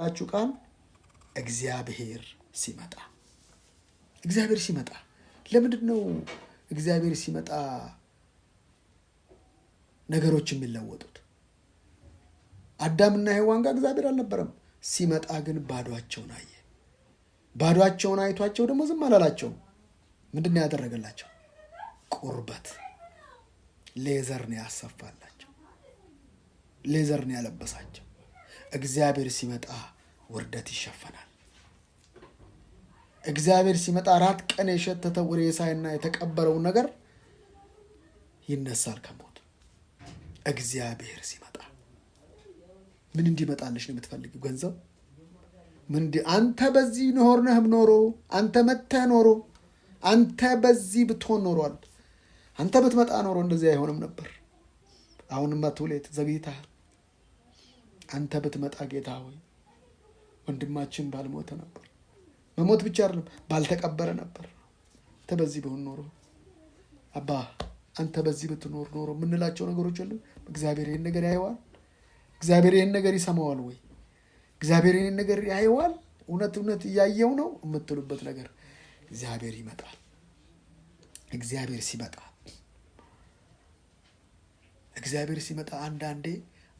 ላችሁ ቃል እግዚአብሔር ሲመጣ ለምንድን ነው እግዚአብሔር ሲመጣ ነገሮች የሚለወጡት? አዳምና ሔዋን ጋር እግዚአብሔር አልነበረም። ሲመጣ ግን ባዶአቸውን አየ። ባዶአቸውን አይቷቸው ደግሞ ዝም አላላቸው። ምንድን ነው ያደረገላቸው? ቁርበት ሌዘር ነው ያሰፋላቸው፣ ሌዘር ነው ያለበሳቸው። እግዚአብሔር ሲመጣ ውርደት ይሸፈናል። እግዚአብሔር ሲመጣ 4 ቀን የሸተተው ሬሳና የተቀበረው ነገር ይነሳል ከሞት። እግዚአብሔር ሲመጣ ምን እንዲመጣልሽ ነው የምትፈልጊው? ገንዘብ? ምን አንተ በዚህ ኖርነህም ኖሮ አንተ መተህ ኖሮ አንተ በዚህ ብትሆን ኖሯል። አንተ ብትመጣ ኖሮ እንደዚህ አይሆንም ነበር። አሁንማ ቱሌት ዘግይተሃል። አንተ ብትመጣ ጌታ ሆይ ወንድማችን ባልሞተ ነበር። መሞት ብቻ አይደለም ባልተቀበረ ነበር። አንተ በዚህ ብሆን ኖሮ አባ አንተ በዚህ ብትኖር ኖሮ ምንላቸው ነገሮች አሉ። እግዚአብሔር ይሄን ነገር ያየዋል። እግዚአብሔር ይሄን ነገር ይሰማዋል ወይ? እግዚአብሔር ይሄን ነገር ያየዋል? እውነት እያየው ነው የምትሉበት ነገር እግዚአብሔር ይመጣል። እግዚአብሔር ሲመጣ አንዳንዴ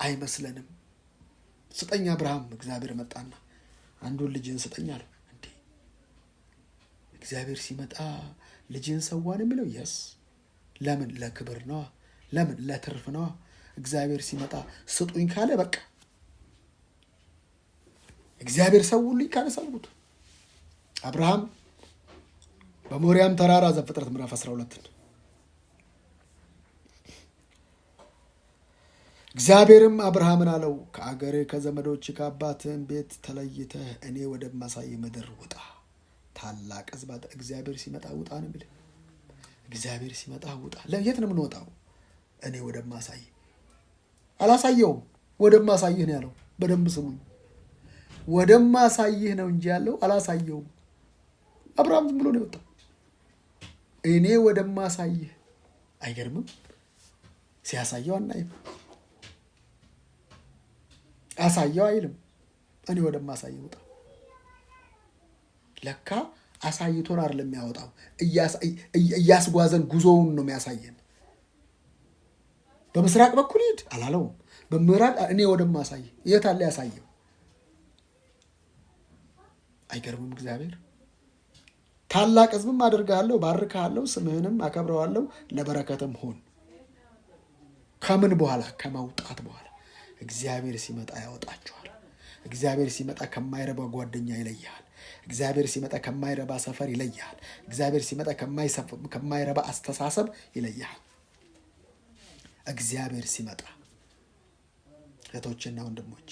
አይመስለንም። ስጠኝ አብርሃም እግዚአብሔር መጣና አንዱን ልጅን ስጠኝ አለው። እንዴ እግዚአብሔር ሲመጣ ልጅን ሰዋን የሚለው የስ ለምን? ለክብር ነው። ለምን? ለትርፍ ነው። እግዚአብሔር ሲመጣ ስጡኝ ካለ በቃ እግዚአብሔር ሰውልኝ ካለ ሰውት። አብርሃም በሞሪያም ተራራ ዘፍጥረት ምዕራፍ 12 እግዚአብሔርም አብርሃምን አለው ከአገሬ ከዘመዶች ከአባትህም ቤት ተለይተህ እኔ ወደማሳይ ምድር ውጣ፣ ታላቅ ሕዝብ። እግዚአብሔር ሲመጣ ውጣ ነው የሚለው። እግዚአብሔር ሲመጣ ውጣ። ለየት ነው የምንወጣው? እኔ ወደማሳይ አላሳየውም፣ ወደማሳይህ ነው ያለው። በደንብ ስሙኝ፣ ወደማሳይህ ነው እንጂ ያለው አላሳየውም። አብርሃም ዝም ብሎ ነው የወጣው። እኔ ወደማሳይህ። አይገርምም? ሲያሳየው አናይም። አሳየው አይልም። እኔ ወደማሳየው ውጣ። ለካ አሳይቶን አይደለም የሚያወጣው፣ እያስጓዘን ጉዞውን ነው የሚያሳየን። በምስራቅ በኩል ሂድ አላለውም። በምዕራብ እኔ ወደማሳይ የት አለ ያሳየው? አይገርምም? እግዚአብሔር ታላቅ ሕዝብም አድርግሃለሁ፣ ባርክሃለሁ፣ ስምህንም አከብረዋለሁ፣ ለበረከትም ሁን። ከምን በኋላ? ከመውጣት በኋላ። እግዚአብሔር ሲመጣ ያወጣችኋል። እግዚአብሔር ሲመጣ ከማይረባ ጓደኛ ይለይሃል። እግዚአብሔር ሲመጣ ከማይረባ ሰፈር ይለይሃል። እግዚአብሔር ሲመጣ ከማይረባ አስተሳሰብ ይለይሃል። እግዚአብሔር ሲመጣ እህቶችና ወንድሞች፣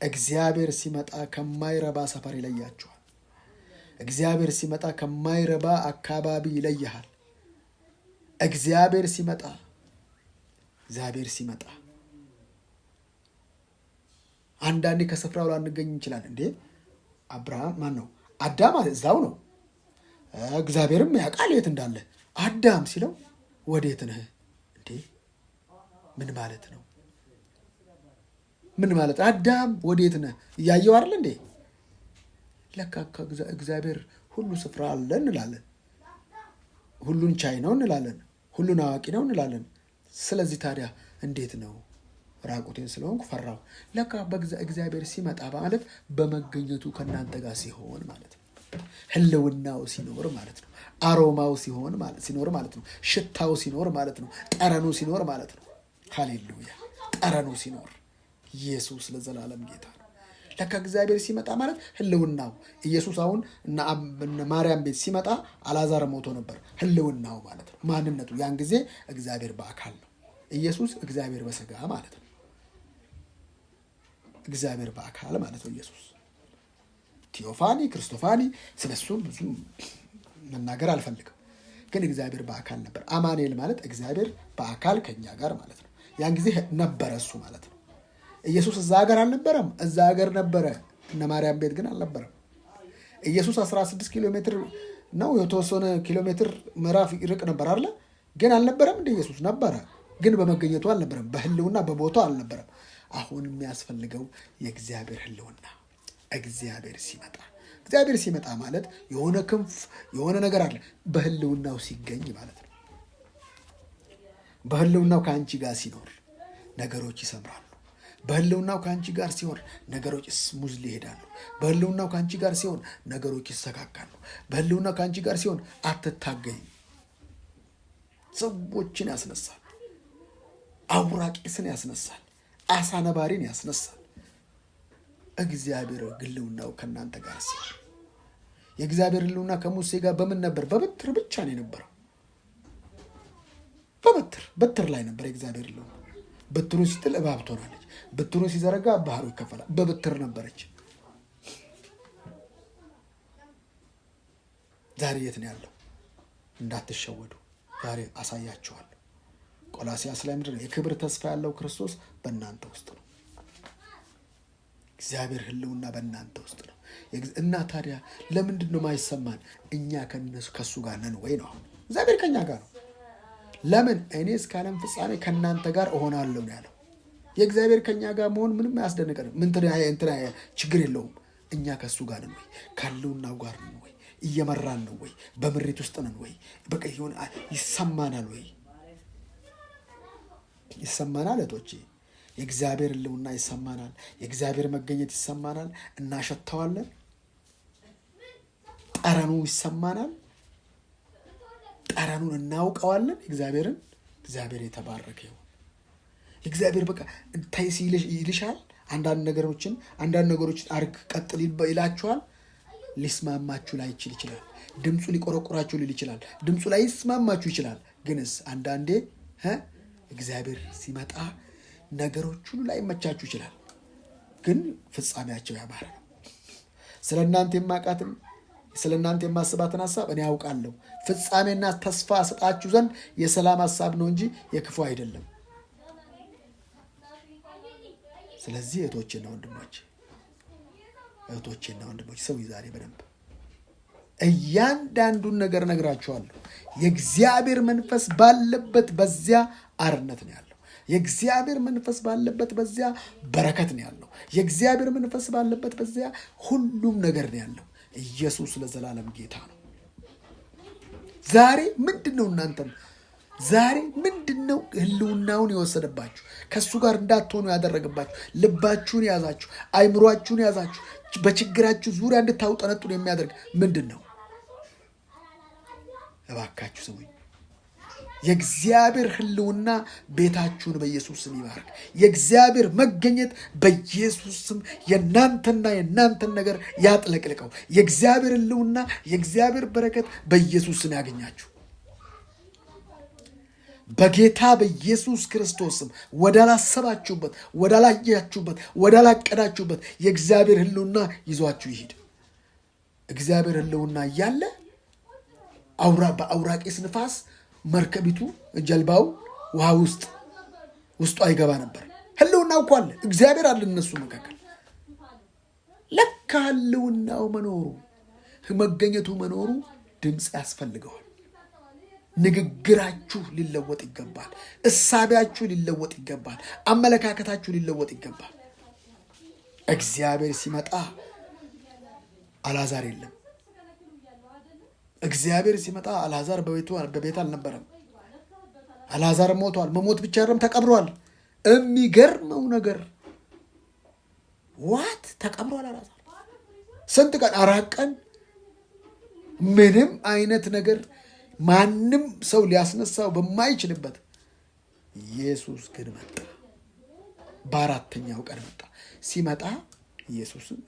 እግዚአብሔር ሲመጣ ከማይረባ ሰፈር ይለያችኋል። እግዚአብሔር ሲመጣ ከማይረባ አካባቢ ይለይሃል። እግዚአብሔር ሲመጣ አንዳንዴ ከስፍራው ላንገኝ እንችላለን። እንዴ አብርሃም ማን ነው? አዳም እዛው ነው። እግዚአብሔርም ያውቃል የት እንዳለ። አዳም ሲለው ወዴት ነህ? እንዴ ምን ማለት ነው? ምን ማለት? አዳም ወዴት ነህ? እያየው አይደል እንዴ? ለካ እግዚአብሔር ሁሉ ስፍራ አለ እንላለን። ሁሉን ቻይ ነው እንላለን። ሁሉን አዋቂ ነው እንላለን። ስለዚህ ታዲያ እንዴት ነው ራቁቴን ስለሆንኩ ፈራሁ? ለካ እግዚአብሔር ሲመጣ ማለት በመገኘቱ ከእናንተ ጋር ሲሆን ማለት ነው። ህልውናው ሲኖር ማለት ነው። አሮማው ሲኖር ማለት ነው። ሽታው ሲኖር ማለት ነው። ጠረኑ ሲኖር ማለት ነው። ሃሌሉያ! ጠረኑ ሲኖር። ኢየሱስ ለዘላለም ጌታ ነው። ለካ እግዚአብሔር ሲመጣ ማለት ህልውናው። ኢየሱስ አሁን እነ ማርያም ቤት ሲመጣ አልዓዛር ሞቶ ነበር። ህልውናው ማለት ነው። ማንነቱ ያን ጊዜ እግዚአብሔር በአካል ነው። ኢየሱስ እግዚአብሔር በስጋ ማለት ነው። እግዚአብሔር በአካል ማለት ነው። ኢየሱስ ቴዎፋኒ ክርስቶፋኒ ስለሱ ብዙ መናገር አልፈልግም፣ ግን እግዚአብሔር በአካል ነበር። አማኑኤል ማለት እግዚአብሔር በአካል ከኛ ጋር ማለት ነው። ያን ጊዜ ነበረ እሱ ማለት ነው። ኢየሱስ እዛ ሀገር አልነበረም፣ እዛ ሀገር ነበረ። እነ ማርያም ቤት ግን አልነበረም። ኢየሱስ 16 ኪሎ ሜትር ነው የተወሰነ ኪሎ ሜትር ምዕራፍ ይርቅ ነበር አለ፣ ግን አልነበረም። እንደ ኢየሱስ ነበረ፣ ግን በመገኘቱ አልነበረም፣ በህልውና በቦታው አልነበረም። አሁን የሚያስፈልገው የእግዚአብሔር ህልውና፣ እግዚአብሔር ሲመጣ እግዚአብሔር ሲመጣ ማለት የሆነ ክንፍ የሆነ ነገር አለ በህልውናው ሲገኝ ማለት ነው። በህልውናው ከአንቺ ጋር ሲኖር ነገሮች ይሰምራሉ። በህልውናው ከአንቺ ጋር ሲሆን ነገሮች ስሙዝሊ ይሄዳሉ። በህልውናው ከአንቺ ጋር ሲሆን ነገሮች ይሰካካሉ። በህልውናው ከአንቺ ጋር ሲሆን አትታገኝም። ሰዎችን ያስነሳል። አውራቂስን ያስነሳል። አሳ ነባሪን ያስነሳል። እግዚአብሔር ህልውናው ከእናንተ ጋር ሲሆን የእግዚአብሔር ህልውና ከሙሴ ጋር በምን ነበር? በበትር ብቻ ነው የነበረው። በበትር ላይ ነበር የእግዚአብሔር ህልውና። በትሩ ሲጥል እባብ ትሆናለች። በትሩ ሲዘረጋ ባህሩ ይከፈላል። በበትር ነበረች። ዛሬ የት ነው ያለው? እንዳትሸወዱ ዛሬ አሳያችኋለሁ። ቆላስይስ ላይ ምንድን ነው? የክብር ተስፋ ያለው ክርስቶስ በእናንተ ውስጥ ነው። እግዚአብሔር ህልውና በእናንተ ውስጥ ነው። እና ታዲያ ለምንድን ነው ማይሰማን? እኛ ከሱ ጋር ነን ወይ ነው። እግዚአብሔር ከኛ ጋር ነው። ለምን? እኔ እስከ ዓለም ፍጻሜ ከእናንተ ጋር እሆናለሁ ነው ያለው። የእግዚአብሔር ከኛ ጋር መሆን ምንም አያስደንቀንም። እንትና ችግር የለውም። እኛ ከሱ ጋር ነን ወይ? ከህልውናው ጋር ነን ወይ? እየመራን ነው ወይ? በምሪት ውስጥ ነን ወይ? በቃ ይሁን ይሰማናል ወይ? ይሰማናል እህቶቼ። የእግዚአብሔር ህልውና ይሰማናል። የእግዚአብሔር መገኘት ይሰማናል። እናሸተዋለን። ጠረኑ ይሰማናል። ጠረኑን እናውቀዋለን። እግዚአብሔር የተባረከ ይሁን። እግዚአብሔር በቃ ታይሲ ይልሻል። አንዳንድ ነገሮችን አርግ ቀጥል ይላችኋል። ሊስማማችሁ ላይችል ይችላል። ድምፁ ሊቆረቆራችሁ ሊል ይችላል። ድምፁ ላይ ይስማማችሁ ይችላል። ግንስ አንዳንዴ እግዚአብሔር ሲመጣ ነገሮች ሁሉ ላይ መቻችሁ ይችላል። ግን ፍጻሜያቸው ያማረ ነው። ስለ እናንተ የማስባትን ሐሳብ እኔ ያውቃለሁ። ፍጻሜና ተስፋ ሰጣችሁ ዘንድ የሰላም ሐሳብ ነው እንጂ የክፉ አይደለም። ስለዚህ እህቶቼና ወንድሞች ሰው ዛሬ በደንብ እያንዳንዱን ነገር ነግራችኋለሁ። የእግዚአብሔር መንፈስ ባለበት በዚያ አርነት ነው ያለው። የእግዚአብሔር መንፈስ ባለበት በዚያ በረከት ነው ያለው። የእግዚአብሔር መንፈስ ባለበት በዚያ ሁሉም ነገር ነው ያለው። ኢየሱስ ለዘላለም ጌታ ነው። ዛሬ ምንድነው ህልውናውን የወሰደባችሁ? ከሱ ጋር እንዳትሆኑ ያደረገባችሁ? ልባችሁን ያዛችሁ፣ አይምሯችሁን ያዛችሁ፣ በችግራችሁ ዙሪያ እንድታውጠነጥኑ የሚያደርግ ምንድን ነው? እባካችሁ ስሙኝ። የእግዚአብሔር ህልውና ቤታችሁን በኢየሱስ ስም ይባርክ። የእግዚአብሔር መገኘት በኢየሱስ ስም የእናንተን ነገር ያጥለቅልቀው። የእግዚአብሔር ህልውና፣ የእግዚአብሔር በረከት በኢየሱስ ስም ያገኛችሁ። በጌታ በኢየሱስ ክርስቶስ ስም ወዳላሰባችሁበት፣ ወዳላያችሁበት፣ ወዳላቀዳችሁበት የእግዚአብሔር ህልውና ይዟችሁ ይሂድ። እግዚአብሔር ህልውና እያለ በአውራቂስ ንፋስ መርከቢቱ ጀልባው ውሃ ውስጡ አይገባ ነበር። ህልውናው እኮ አለ። እግዚአብሔር አለ እነሱ መካከል። ለካ ህልውናው መገኘቱ መኖሩ ድምፅ ያስፈልገዋል። ንግግራችሁ ሊለወጥ ይገባል። እሳቢያችሁ ሊለወጥ ይገባል። አመለካከታችሁ ሊለወጥ ይገባል። እግዚአብሔር ሲመጣ አልዓዛር የለም። እግዚአብሔር ሲመጣ አልዓዛር በቤት አልነበረም። አልዓዛር ሞቷል። መሞት ብቻ አይደለም ተቀብሯል። የሚገርመው ነገር ተቀብሯል። አልዓዛር ስንት ቀን? 4 ቀን። ምንም አይነት ነገር ማንም ሰው ሊያስነሳው በማይችልበት ኢየሱስ ግን መጣ። በ4ኛው ቀን መጣ። ሲመጣ ኢየሱስን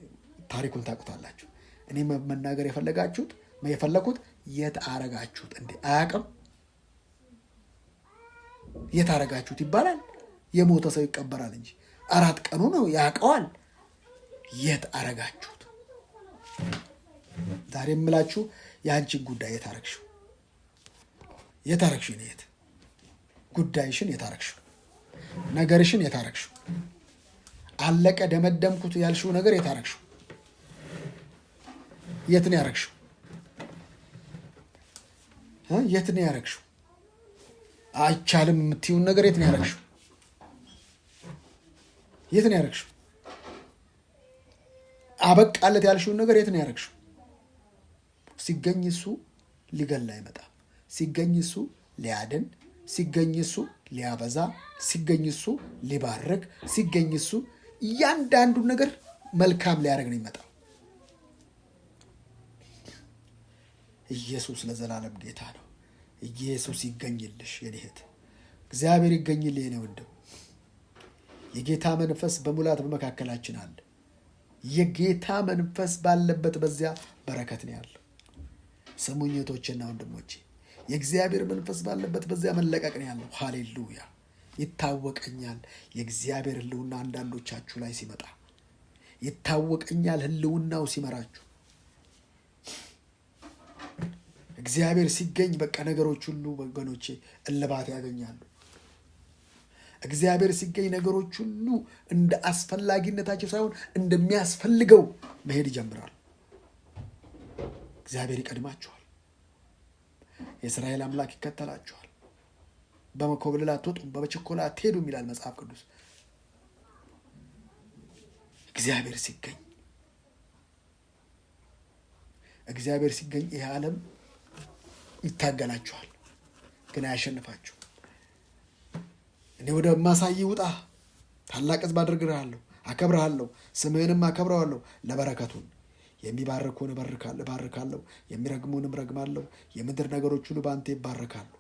ታሪኩን ታውቁታላችሁ። እኔ መናገር የፈለኩት የት አረጋችሁት? እንዴ አያውቅም? የት አረጋችሁት ይባላል። የሞተ ሰው ይቀበራል እንጂ 4 ቀኑ ነው። ያውቀዋል። የት አረጋችሁት? ዛሬ የምላችሁ የአንቺን ጉዳይ የት አረግሽው? የት አረግሽው? የት ጉዳይሽን የት አረግሽው? ነገርሽን የት አረግሽው? አለቀ ደመደምኩት ያልሽው ነገር የት አረግሽው? የት ነው ያረግሽው? የት ነው ያረግሽው? አይቻልም የምትይውን ነገር የት ነው ያረግሽው? የት ነው ያረግሽው? አበቃለት ያልሽውን ነገር የት ነው ያደረግሽው? ሲገኝ እሱ ሊገላ አይመጣም። ሲገኝ እሱ ሊያድን፣ ሲገኝ እሱ ሊያበዛ፣ ሲገኝ እሱ ሊባርክ፣ ሲገኝ እሱ እያንዳንዱን ነገር መልካም ሊያደርግ ነው ይመጣው። ኢየሱስ ለዘላለም ጌታ ነው። ኢየሱስ ይገኝልሽ የኔ እህት፣ እግዚአብሔር ይገኝልህ የኔ ወንድም። የጌታ መንፈስ በሙላት በመካከላችን አለ። የጌታ መንፈስ ባለበት በዚያ በረከት ነው ያለው። ስሙኝ እህቶቼና ወንድሞቼ፣ የእግዚአብሔር መንፈስ ባለበት በዚያ መለቀቅ ነው ያለው። ሃሌሉያ! ይታወቀኛል የእግዚአብሔር ህልውና አንዳንዶቻችሁ ላይ ሲመጣ፣ ይታወቀኛል ህልውናው ሲመራችሁ። እግዚአብሔር ሲገኝ በቃ ነገሮች ሁሉ ወገኖቼ እልባት ያገኛሉ። እግዚአብሔር ሲገኝ ነገሮች ሁሉ እንደ አስፈላጊነታቸው ሳይሆን እንደሚያስፈልገው መሄድ ይጀምራሉ። እግዚአብሔር ይቀድማችኋል። የእስራኤል አምላክ ይከተላችኋል። በመኮብለል አትወጡም፣ በችኮላ አትሄዱም ይላል መጽሐፍ ቅዱስ። እግዚአብሔር ሲገኝ ይህ ዓለም ይታገላችኋል፣ ግን አያሸንፋችሁ። እኔ ወደ ማሳይ ውጣ፣ ታላቅ ሕዝብ አድርግሃለሁ፣ አከብርሃለሁ፣ ስምህንም አከብረዋለሁ። ለበረከቱን የሚባርኩን እባርካለሁ፣ የሚረግሙንም ረግማለሁ። የምድር ነገሮች ሁሉ በአንተ ይባረካሉ።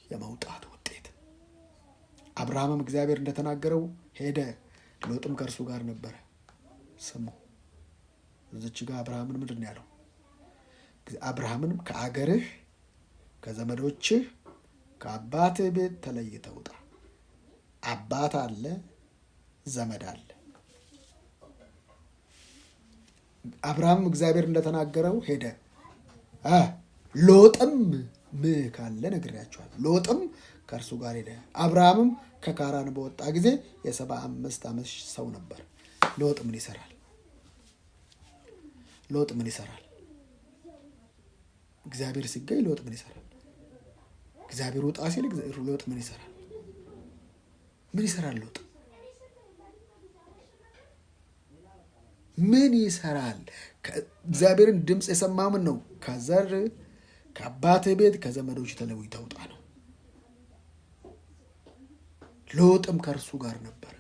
የመውጣት ውጤት። አብርሃምም እግዚአብሔር እንደተናገረው ሄደ፣ ሎጥም ከእርሱ ጋር ነበረ። ስሙ እዚች ጋር አብርሃምን ምንድን ነው ያለው? አብርሃምንም ከአገርህ ከዘመዶችህ ከአባትህ ቤት ተለይተህ ውጣ። አባት አለ፣ ዘመድ አለ። አብርሃም እግዚአብሔር እንደተናገረው ሄደ። ሎጥም ካለ ነግሬያቸዋል። ሎጥም ከእርሱ ጋር ሄደ። አብርሃምም ከካራን በወጣ ጊዜ 75 ዓመት ሰው ነበር። ሎጥ ምን ይሰራል? እግዚአብሔር ሲገኝ ሎጥ ምን ይሰራል? እግዚአብሔር ውጣ ሲል ሎጥ ምን ይሰራል? ሎጥ ምን ይሰራል? እግዚአብሔርን ድምፅ የሰማ ምን ነው? ከዘር ከአባትህ ቤት ከዘመዶች ተለይተህ ውጣ ነው። ሎጥም ከእርሱ ጋር ነበረ።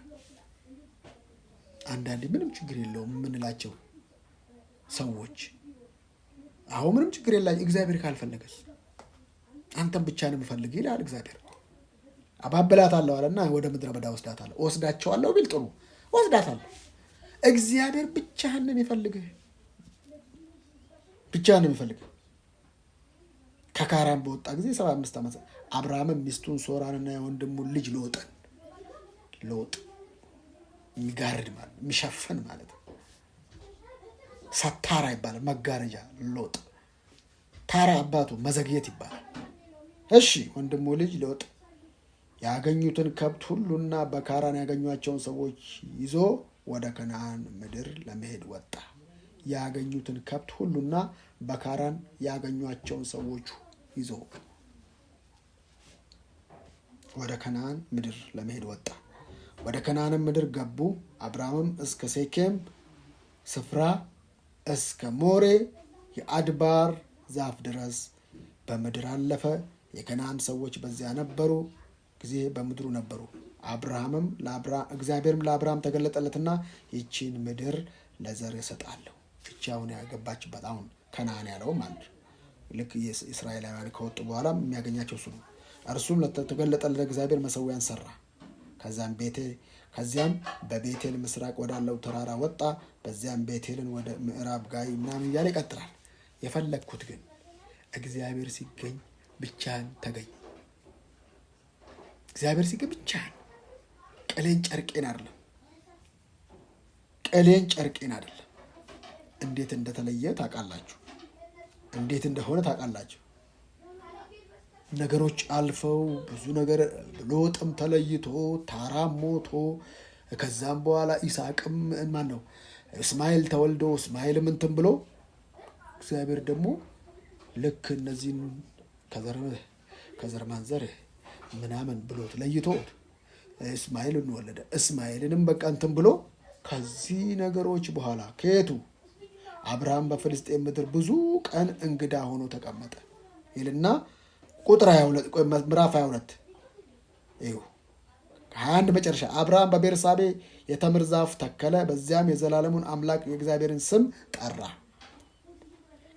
አንዳንዴ ምንም ችግር የለውም የምንላቸው ሰዎች አሁን ምንም ችግር የላቸው። እግዚአብሔር ካልፈለገስ አንተም ብቻ ነው የምፈልግ ይላል እግዚአብሔር። አባብላታለሁ አለና ወደ ምድረ በዳ ወስዳቸዋለሁ ቢል ጥሩ ወስዳታለሁ። እግዚአብሔር ብቻህን ነው የሚፈልግህ። ከካራን በወጣ ጊዜ 75 ዓመት። አብርሃምም ሚስቱን ሶራንና የወንድሙን ልጅ ሎጥ የሚጋርድ ማለት የሚሸፍን ማለት ሰታራ ይባላል። መጋረጃ ሎጥ። ታራ አባቱ መዘግየት ይባላል። እሺ ወንድሙ ልጅ ሎጥ ያገኙትን ከብት ሁሉና በካራን ያገኟቸውን ሰዎች ይዞ ወደ ከነዓን ምድር ለመሄድ ወጣ። ያገኙትን ከብት ሁሉና በካራን ያገኟቸውን ሰዎች ይዞ ወደ ከነዓን ምድር ለመሄድ ወጣ። ወደ ከነዓን ምድር ገቡ። አብርሃምም እስከ ሴኬም ስፍራ እስከ ሞሬ የአድባር ዛፍ ድረስ በምድር አለፈ። የከነዓን ሰዎች በዚያ ነበሩ ጊዜ በምድሩ ነበሩ። እግዚአብሔርም ለአብርሃም ተገለጠለትና ይቺን ምድር ለዘር እሰጣለሁ። ይቺ አሁን ያገባችበት አሁን ከነዓን ያለው ማለት ልክ እስራኤላውያን ከወጡ በኋላ የሚያገኛቸው እሱ ነው። እርሱም ለተገለጠለት እግዚአብሔር መሰዊያን ሰራ። ከዚያም በቤቴል ምስራቅ ወዳለው ተራራ ወጣ። በዚያም ቤቴልን ወደ ምዕራብ ጋይ ምናምን እያለ ይቀጥላል። የፈለግኩት ግን እግዚአብሔር ሲገኝ ብቻህን ተገኝ። እግዚአብሔር ሲገኝ ብቻህን። ቅሌን ጨርቄን አይደለም። እንዴት እንደተለየ ታውቃላችሁ። እንዴት እንደሆነ ታውቃላችሁ። ነገሮች አልፈው ብዙ ነገር ሎጥም ተለይቶ ታራም ሞቶ ከዛም በኋላ ይስሐቅም እስማኤል ተወልዶ እስማኤልም እንትን ብሎ እግዚአብሔር ደግሞ ልክ እነዚህን ከዘር ማንዘር ምናምን ብሎት ለይቶ እስማኤልን ወለደ። እስማኤልንም በቃ እንትን ብሎ ከዚህ ነገሮች በኋላ ከየቱ አብርሃም በፍልስጤም ምድር ብዙ ቀን እንግዳ ሆኖ ተቀመጠ ይልና ቁጥር 22 ምዕራፍ 22 ይሁ 21 መጨረሻ አብርሃም በቤርሳቤ የተምር ዛፍ ተከለ፣ በዚያም የዘላለሙን አምላክ የእግዚአብሔርን ስም ጠራ።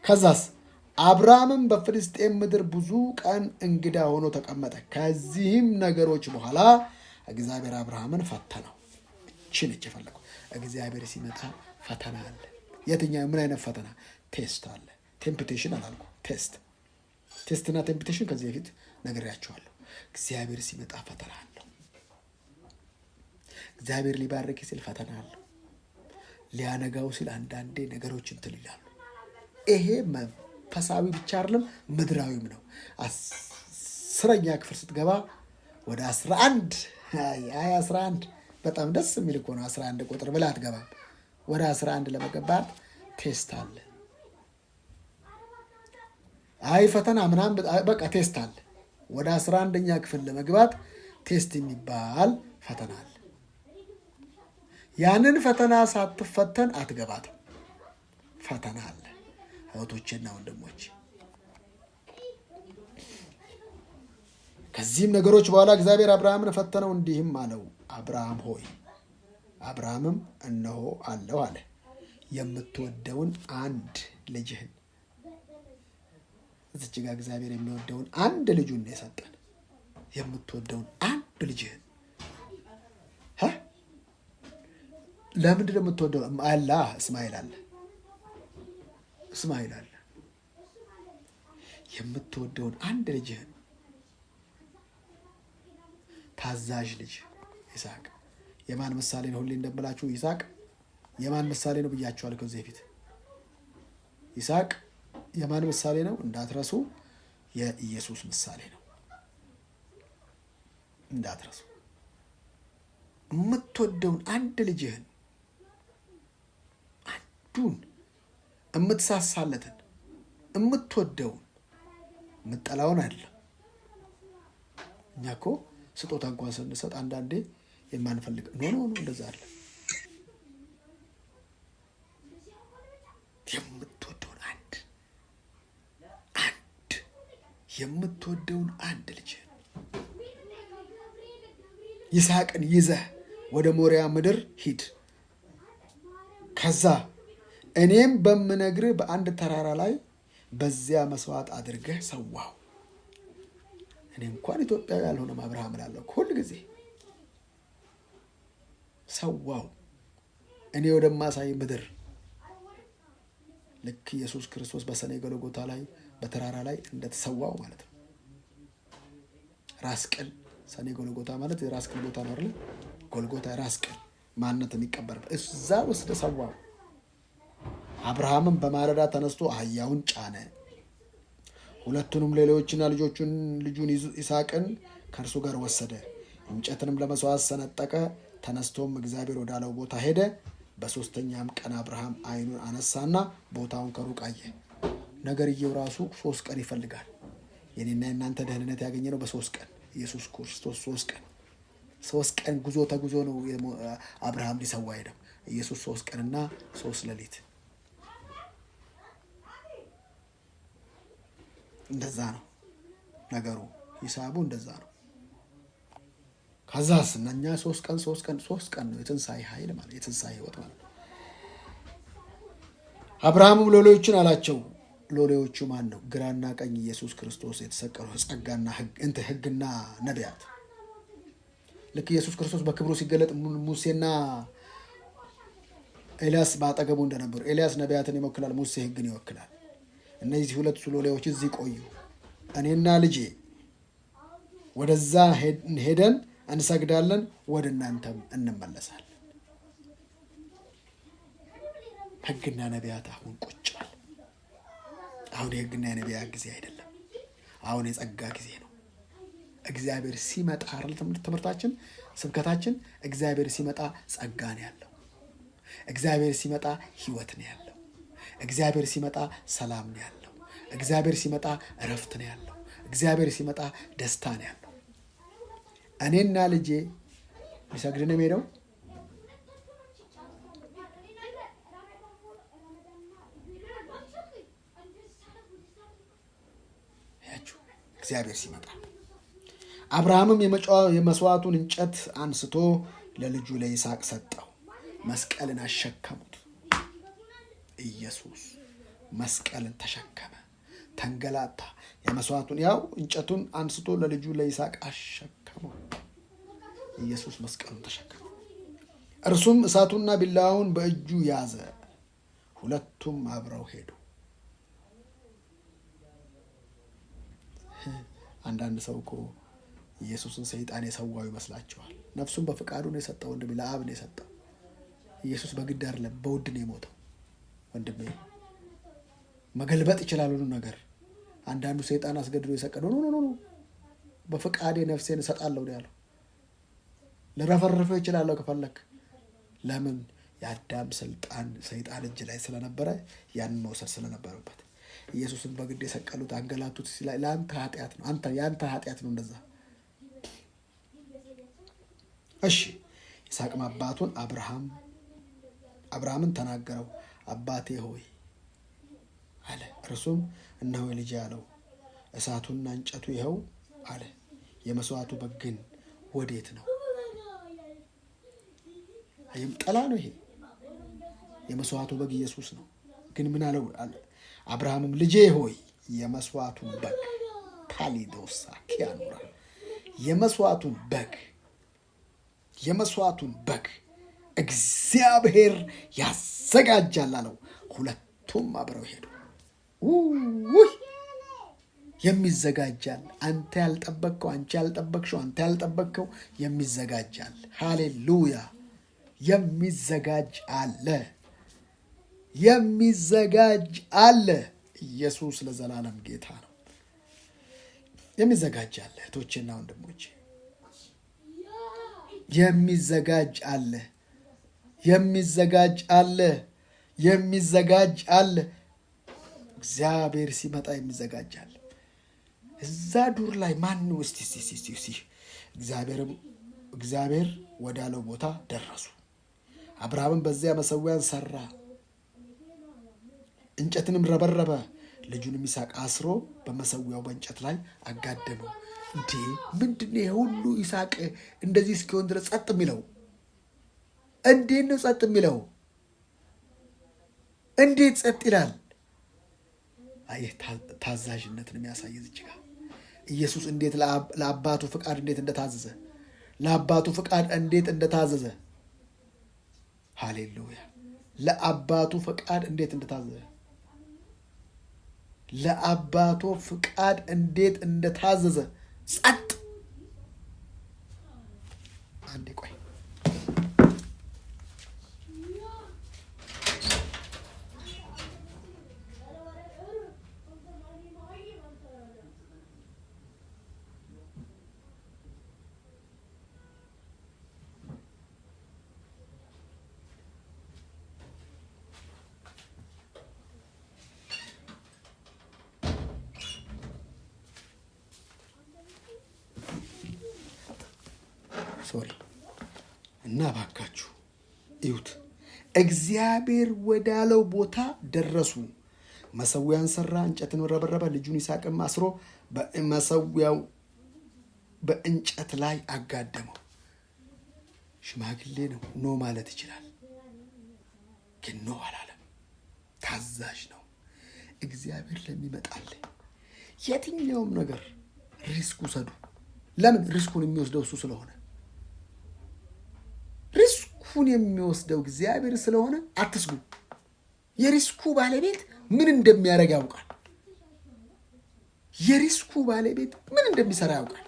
ከዛስ አብርሃምም በፍልስጤም ምድር ብዙ ቀን እንግዳ ሆኖ ተቀመጠ። ከዚህም ነገሮች በኋላ እግዚአብሔር አብርሃምን ፈተነው። እቺን እጭ ፈለጉ። እግዚአብሔር ሲመጣ ፈተና አለ። የትኛው ምን አይነት ፈተና? ቴስት አለ። ቴምፕቴሽን አላልኩ። ቴስትና ቴምፕቴሽን ከዚህ በፊት ነግሬያቸዋለሁ። እግዚአብሔር ሲመጣ ፈተና አለው። እግዚአብሔር ሊባርክ ሲል ፈተና አለው። ሊያነጋው ሲል አንዳንዴ ነገሮች እንትን ይላሉ። ይሄ መንፈሳዊ ብቻ አይደለም ምድራዊም ነው። 10ኛ ክፍል ስትገባ ወደ 11 በጣም ደስ የሚል እኮ ነው። 11 ቁጥር ብላ አትገባም። ወደ 11 ለመገባት ቴስት አለ። ፈተና ምናምን በቃ ቴስት አለ። ወደ 11ኛ ክፍል ለመግባት ቴስት የሚባል ፈተና አለ። ያንን ፈተና ሳትፈተን አትገባትም። ፈተና አለ እህቶቼና ወንድሞች። ከዚህም ነገሮች በኋላ እግዚአብሔር አብርሃምን ፈተነው፣ እንዲህም አለው፣ አብርሃም ሆይ። አብርሃምም እነሆ አለው አለ። የምትወደውን አንድ ልጅህን። እዚች ጋር እግዚአብሔር የሚወደውን አንድ ልጁን ነው የሰጠን። የምትወደውን አንድ ልጅህን ለምንድን ነው የምትወደው? አላ እስማኤል አለ። የምትወደውን አንድ ልጅህን ታዛዥ ልጅ ይስሐቅ። የማን ምሳሌ ነው? ሁሌ እንደምላችሁ ይስሐቅ የማን ምሳሌ ነው ብያችኋል ከዚህ በፊት። ይስሐቅ የማን ምሳሌ ነው እንዳትረሱ? የኢየሱስ ምሳሌ ነው እንዳትረሱ። የምትወደውን አንድ ልጅህን፣ አንዱን የምትሳሳለትን፣ የምትወደውን፣ የምትጠላውን አይደለም። እኛ እኮ ስጦታ እንኳን ስንሰጥ አንዳንዴ የማንፈልግ ኖ እንደዛ አለ። የምትወደውን አንድ ልጅ ይስሐቅን ይዘህ ወደ ሞሪያ ምድር ሂድ። ከዛ እኔም በምነግርህ በአንድ ተራራ ላይ በዚያ መስዋዕት አድርገህ ሰዋው። እኔ እንኳን ኢትዮጵያዊ ያልሆነም አብርሃም እላለሁ ሁል ጊዜ ሰዋው። እኔ ወደማሳይ ምድር ልክ ኢየሱስ ክርስቶስ በሰኔ ጎልጎታ ላይ በተራራ ላይ እንደተሰዋው ማለት ነው። ራስ ቅል ሰኔ ጎልጎታ ማለት የራስ ቅል ቦታ ነው አይደል? ጎልጎታ ራስ ቅል ማንነት የሚቀበርበት እዛ ውስጥ ሰዋው። አብርሃምም በማለዳ ተነስቶ አህያውን ጫነ፣ ሁለቱንም ሌሎችና ልጁን ይስሐቅን ከእርሱ ጋር ወሰደ፣ እንጨትንም ለመስዋዕት ሰነጠቀ። ተነስቶም እግዚአብሔር ወዳለው ቦታ ሄደ። በሶስተኛም ቀን አብርሃም ዓይኑን አነሳና ቦታውን ከሩቅ አየ። ነገርየው ራሱ 3 ቀን ይፈልጋል። የኔና የናንተ ደህንነት ያገኘነው በ3 ቀን። ኢየሱስ ክርስቶስ 3 ቀን ጉዞ ተጉዞ ነው አብርሃም ሊሰዋ ሄደው። ኢየሱስ 3 ቀንና 3 ሌሊት። እንደዛ ነው ነገሩ፣ ሂሳቡ እንደዛ ነው። ከዛስ እኛ 3 ቀን ነው የትንሣኤ ኃይል ማለት የትንሣኤ ሕይወት ማለት። አብርሃምም ሎሌዎችን አላቸው። ሎሌዎቹ ማን ነው? ግራና ቀኝ ኢየሱስ ክርስቶስ የተሰቀለው ጸጋና ሕግና ነቢያት። ልክ ኢየሱስ ክርስቶስ በክብሩ ሲገለጥ ሙሴና ኤልያስ በአጠገቡ እንደነበሩ፣ ኤልያስ ነቢያትን ይወክላል፣ ሙሴ ሕግን ይወክላል። እነዚህ ሁለቱ ሎሌዎች እዚህ ቆዩ፣ እኔና ልጄ ወደዛ ሄደን እንሰግዳለን፣ ወደ እናንተም እንመለሳለን። ሕግና ነቢያት አሁን ቁጭዋል። አሁን የሕግና የነቢያት ጊዜ አይደለም። አሁን የጸጋ ጊዜ ነው። እግዚአብሔር ሲመጣ አይደል? ትምህርታችን፣ ስብከታችን እግዚአብሔር ሲመጣ ጸጋ ነው ያለው። እግዚአብሔር ሲመጣ ሕይወት ነው ያለው። እግዚአብሔር ሲመጣ ሰላም ነው ያለው። እግዚአብሔር ሲመጣ እረፍት ነው ያለው። እግዚአብሔር ሲመጣ ደስታ ነው ያለው። እኔና ልጄ ሊሰግድ ነው የምሄደው። እግዚአብሔር ሲመጣ አብርሃምም የመስዋዕቱን እንጨት አንስቶ ለልጁ ለይስሐቅ ሰጠው። መስቀልን አሸከሙት። ኢየሱስ መስቀልን ተሸከመ፣ ተንገላታ። የመስዋዕቱን ያው እንጨቱን አንስቶ ለልጁ ለይስሐቅ አሸከመው። ኢየሱስ መስቀሉን ተሸከመ። እርሱም እሳቱና ቢላዋውን በእጁ ያዘ። ሁለቱም አብረው ሄዱ። አንዳንድ ሰው እኮ ኢየሱስን ሰይጣን የሰዋው ይመስላችኋል። ነፍሱን በፍቃዱ ነው የሰጠው። ወንድሜ ለአብ ነው የሰጠው። ኢየሱስ በግድ አይደለም፣ በውድ ነው የሞተው። ወንድሜ መገልበጥ ይችላል ሁሉ ነገር። አንዳንዱ ሰይጣን አስገድዶ የሰቀደው ኖ በፍቃዴ ነፍሴን እሰጣለሁ ነው ያለው። ልረፈርፈው ይችላለሁ ከፈለክ። ለምን? የአዳም ስልጣን ሰይጣን እጅ ላይ ስለነበረ ያንን መውሰድ ስለነበረበት ኢየሱስን በግድ የሰቀሉት አንገላቱት። ለአንተ ኃጢአት ነው፣ የአንተ ኃጢአት ነው እንደዛ። እሺ ይስሐቅም አባቱን አብርሃምን ተናገረው። አባቴ ሆይ አለ። እርሱም እነሆ ልጄ አለው። እሳቱና እንጨቱ ይኸው አለ። የመስዋዕቱ በግ ግን ወዴት ነው? አይም ጠላ ነው ይሄ። የመስዋዕቱ በግ ኢየሱስ ነው። ግን ምን አለው? አብርሃምም ልጄ ሆይ የመስዋዕቱን በግ ካሊዶሳ ኪያኑራ የመስዋዕቱን በግ እግዚአብሔር ያዘጋጃል አለው። ሁለቱም አብረው ሄዱ። የሚዘጋጃል። አንተ ያልጠበቅከው፣ አንቺ ያልጠበቅሽው፣ አንተ ያልጠበቅከው የሚዘጋጃል። ሃሌሉያ! የሚዘጋጅ አለ። ኢየሱስ ለዘላለም ጌታ ነው። የሚዘጋጅ አለ። እህቶቼና ወንድሞቼ የሚዘጋጅ አለ። እግዚአብሔር ሲመጣ የሚዘጋጅ አለ። እዛ ዱር ላይ ማን ነው? እስቲ እግዚአብሔር ወዳለው ቦታ ደረሱ። አብርሃምም በዚያ መሠዊያን ሰራ፣ እንጨትንም ረበረበ። ልጁንም ይስሐቅ አስሮ በመሠዊያው በእንጨት ላይ አጋደመው። እንዴ ምንድን ነው ሁሉ? ይስሐቅ እንደዚህ እስኪሆን ድረስ ጸጥ የሚለው እንዴት ነው? ጸጥ የሚለው እንዴት ጸጥ ይላል? አየህ፣ ታዛዥነትን የሚያሳይ እዚህ ጋር ኢየሱስ እንዴት ለአባቱ ፍቃድ እንዴት እንደታዘዘ ሃሌሉያ! ለአባቱ ፍቃድ እንዴት እንደታዘዘ ጸጥ። አንዴ ቆይ። ሶሪ እና ባካችሁ እዩት። እግዚአብሔር ወዳለው ቦታ ደረሱ። መሠዊያን ሰራ፣ እንጨትን ረበረበ፣ ልጁን ይስሐቅም አስሮ በመሠዊያው በእንጨት ላይ አጋደመው። ሽማግሌ ነው፣ ኖ ማለት ይችላል፣ ግን ኖ አላለም። ታዛዥ ነው። እግዚአብሔር ለሚመጣልህ የትኛውም ነገር ሪስክ ውሰዱ። ለምን? ሪስኩን የሚወስደው እሱ ስለሆነ። ሪስኩን የሚወስደው እግዚአብሔር ስለሆነ አትስጉ። የሪስኩ ባለቤት ምን እንደሚያደርግ ያውቃል። የሪስኩ ባለቤት ምን እንደሚሰራ ያውቃል።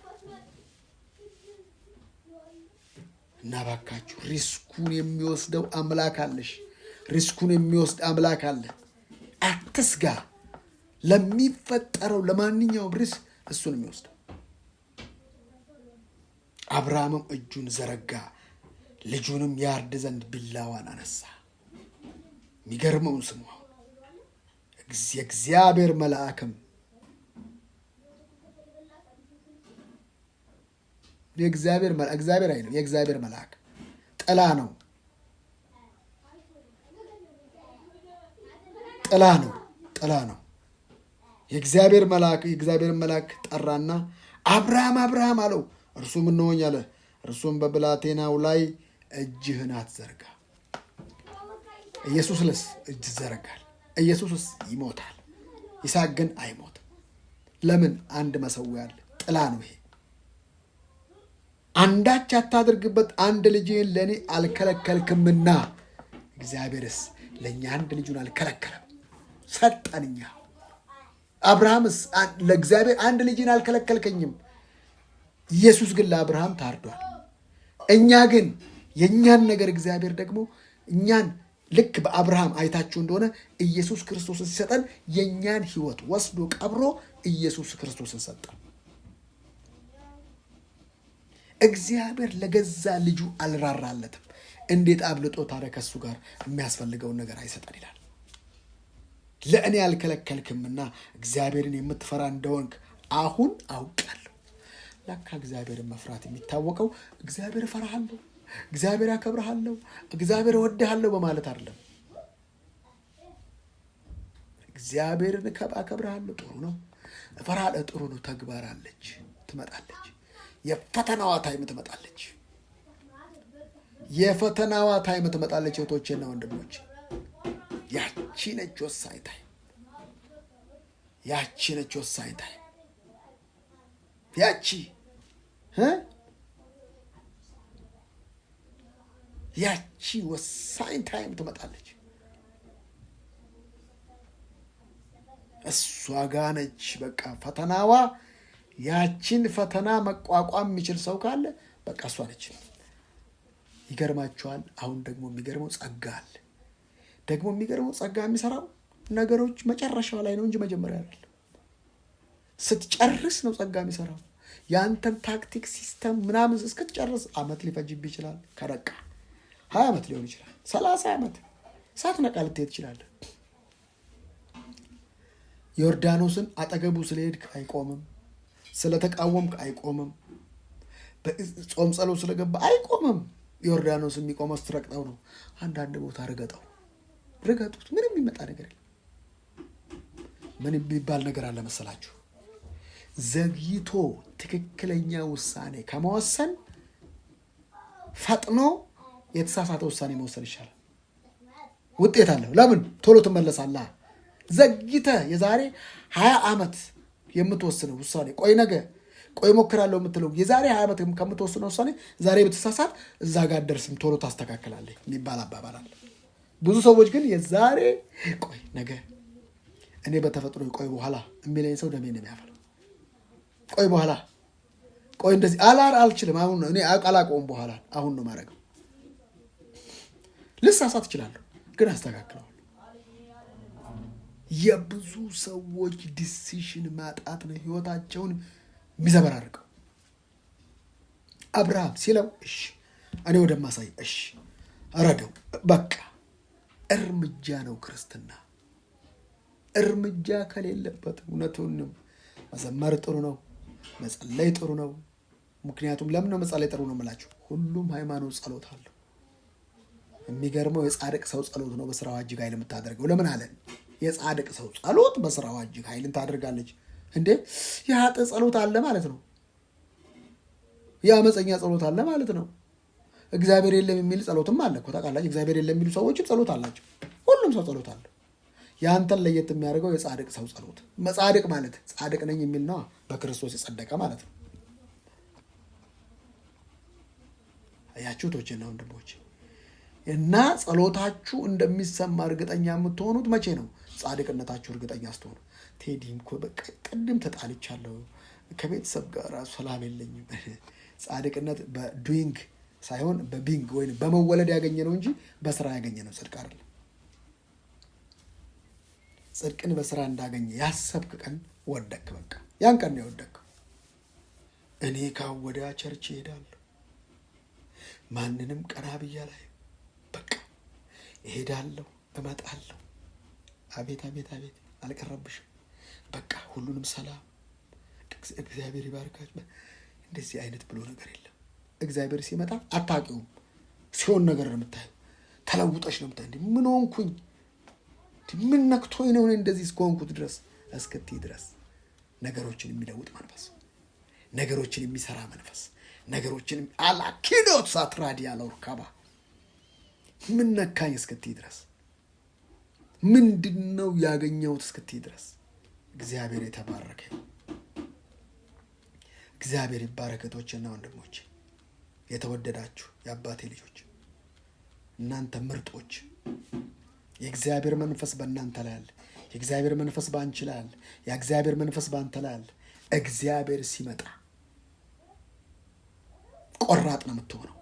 እና ባካችሁ ሪስኩን የሚወስደው አምላክ አለሽ። ሪስኩን የሚወስድ አምላክ አለ። አትስጋ። ለሚፈጠረው ለማንኛውም ሪስክ እሱን የሚወስደው። አብርሃምም እጁን ዘረጋ፣ ልጁንም ያርድ ዘንድ ቢላዋን አነሳ። የሚገርመውን ስሙ። የእግዚአብሔር መልአክም የእግዚአብሔር መልአክ ጥላ ነው። የእግዚአብሔር መልአክ ጠራና አብርሃም አብርሃም አለው። እርሱም እነሆኝ አለ። እርሱም በብላቴናው ላይ እጅህን አትዘርጋ። ኢየሱስስ እጅ ዘረጋል። ኢየሱስስ ይሞታል። ይስሐቅ ግን አይሞትም። ለምን? አንድ መሠዊያ አለ። ጥላ ነው ይሄ። አንዳች አታድርግበት፣ አንድ ልጅህን ለእኔ አልከለከልክምና። እግዚአብሔርስ ለእኛ አንድ ልጁን አልከለከለም፣ ሰጠን። እኛ አብርሃምስ ለእግዚአብሔር አንድ ልጅህን አልከለከልከኝም። ኢየሱስ ግን ለአብርሃም ታርዷል። እኛ ግን የእኛን ነገር እግዚአብሔር ደግሞ እኛን ልክ በአብርሃም አይታችሁ እንደሆነ ኢየሱስ ክርስቶስን ሲሰጠን የእኛን ሕይወት ወስዶ ቀብሮ ኢየሱስ ክርስቶስን ሰጠን። እግዚአብሔር ለገዛ ልጁ አልራራለትም። እንዴት አብልጦ ታዲያ ከእሱ ጋር የሚያስፈልገውን ነገር አይሰጠን ይላል። ለእኔ አልከለከልክምና እግዚአብሔርን የምትፈራ እንደሆንክ አሁን አውቃለሁ። ለካ እግዚአብሔርን መፍራት የሚታወቀው እግዚአብሔር እፈራሃለሁ፣ እግዚአብሔር አከብርሃለሁ፣ እግዚአብሔር እወድሃለሁ በማለት አይደለም። እግዚአብሔርን አከብርሃለሁ ጥሩ ነው፣ እፈራለሁ ጥሩ ነው። ተግባር አለች፣ ትመጣለች። የፈተናዋ ታይም ትመጣለች። የፈተናዋ ታይም ትመጣለች። እህቶቼና ወንድሞች፣ ያቺ ነች ወሳኝ ታይም። ያቺ ነች ወሳኝ ታይም። ያቺ ወሳኝ ታይም ትመጣለች። እሷ ጋ ነች በቃ ፈተናዋ። ያቺን ፈተና መቋቋም የሚችል ሰው ካለ በቃ እሷ ነች። ይገርማችኋል። አሁን ደግሞ የሚገርመው ጸጋ አለ። ደግሞ የሚገርመው ጸጋ የሚሰራው ነገሮች መጨረሻው ላይ ነው እንጂ መጀመሪያ አይደለም። ስትጨርስ ነው ጸጋ የሚሰራው። የአንተን ታክቲክ ሲስተም ምናምን እስክትጨርስ ዓመት ሊፈጅብ ይችላል። ከረቃ 20 ዓመት ሊሆን ይችላል፣ 30 ዓመት ሳትነቃ ልትሄድ ትችላለህ። ዮርዳኖስን አጠገቡ ስለሄድክ አይቆምም፣ ስለተቃወምክ አይቆምም፣ ጾም ጸሎት ስለገባ አይቆምም። ዮርዳኖስ የሚቆመው ስትረግጠው ነው። አንዳንድ ቦታ ርገጡት፣ ምንም የሚመጣ ነገር የለም። ምን የሚባል ነገር አለ መሰላችሁ? ዘግይቶ ትክክለኛ ውሳኔ ከመወሰን ፈጥኖ የተሳሳተ ውሳኔ መወሰን ይሻላል። ውጤት አለው። ለምን? ቶሎ ትመለሳለህ። ዘግይተህ የዛሬ 20 ዓመት የምትወስነው ውሳኔ ቆይ ሞክራለሁ የምትለው የዛሬ 20 ዓመት ከምትወስነው ውሳኔ ዛሬ ብትሳሳት እዛ ጋር ደርስም፣ ቶሎ ታስተካክላለህ የሚባል አባባል አለ። ብዙ ሰዎች ግን የዛሬ ነገ እኔ በተፈጥሮ ቆይ በኋላ የሚለኝ ሰው ደሜን ነው የሚያፈለው። ቆይ በኋላ እንደዚህ አልችልም፣ አሁን እኔ አላውቀውም፣ በኋላ አሁን ነው ማድረገው። ልሳሳት እችላለሁ ግን አስተካክለዋል። የብዙ ሰዎች ዲሲሽን ማጣት ነው ህይወታቸውን የሚዘበራርቀው። አብርሃም ሲለው እሺ፣ እኔ ወደማሳይ እሺ፣ ረደው። በቃ እርምጃ ነው ክርስትና። እርምጃ ከሌለበት እውነቱንም መዘመር ጥሩ ነው፣ መጸለይ ጥሩ ነው። ምክንያቱም ለምን ነው መጸለይ ጥሩ ነው የምላችሁ? ሁሉም ሃይማኖት ጸሎት አለው። የሚገርመው የጻድቅ ሰው ጸሎት ነው በስራዋ እጅግ ኃይል የምታደርገው። ለምን አለ? የጻድቅ ሰው ጸሎት በስራዋ እጅግ ኃይልን ታደርጋለች። እንዴ የኃጥእ ጸሎት አለ ማለት ነው። የአመፀኛ ጸሎት አለ ማለት ነው። እግዚአብሔር የለም የሚል ጸሎትም አለ እኮ ታውቃላችሁ። እግዚአብሔር የለም የሚሉ ሰዎችም ጸሎት አላቸው። ሁሉም ሰው ጸሎት አለ። ያንተን ለየት የሚያደርገው የጻድቅ ሰው ጸሎት። መጻድቅ ማለት ጻድቅ ነኝ የሚል ነው፣ በክርስቶስ የጸደቀ ማለት ነው። አያችሁ ቶቼና ወንድሞቼ፣ እና ጸሎታችሁ እንደሚሰማ እርግጠኛ የምትሆኑት መቼ ነው? ጻድቅነታችሁ እርግጠኛ ስትሆኑ። ቴዲም እኮ በቃ ቅድም ተጣልቻለሁ፣ ከቤተሰብ ጋር ሰላም የለኝም። ጻድቅነት በዱይንግ ሳይሆን በቢንግ ወይም በመወለድ ያገኘ ነው እንጂ በስራ ያገኘ ነው ጽድቅ አይደለም። ጽድቅን በስራ እንዳገኘ ያሰብክ ቀን ወደክ። በቃ ያን ቀን ነው የወደቅከው። እኔ ካወዲያ ቸርች እሄዳለሁ፣ ማንንም ቀና ብያ ላይ በቃ እሄዳለሁ፣ እመጣለሁ። አቤት አቤት አቤት፣ አልቀረብሽም። በቃ ሁሉንም ሰላም፣ እግዚአብሔር ይባርካችሁ። እንደዚህ አይነት ብሎ ነገር የለም። እግዚአብሔር ሲመጣ አታውቂውም፣ ሲሆን ነገር ነው የምታየው። ተለውጠሽ ነው የምታየው። ምን ሆንኩኝ? ምን ነክቶኝ ነው እንደዚህ እስከሆንኩት ድረስ እስክትይ ድረስ ነገሮችን የሚለውጥ መንፈስ፣ ነገሮችን የሚሰራ መንፈስ፣ ነገሮችን አላኪዶት ሳትራዲ ያለው ርካባ ምን ነካኝ እስክትይ ድረስ ምንድነው ያገኘሁት እስክትይ ድረስ እግዚአብሔር የተባረከ እግዚአብሔር ይባረከቶችና ወንድሞች፣ የተወደዳችሁ የአባቴ ልጆች፣ እናንተ ምርጦች፣ የእግዚአብሔር መንፈስ በእናንተ ላይ አለ። የእግዚአብሔር መንፈስ በአንቺ ላይ አለ። የእግዚአብሔር መንፈስ በአንተ ላይ አለ። እግዚአብሔር ሲመጣ ቆራጥ ነው የምትሆነው።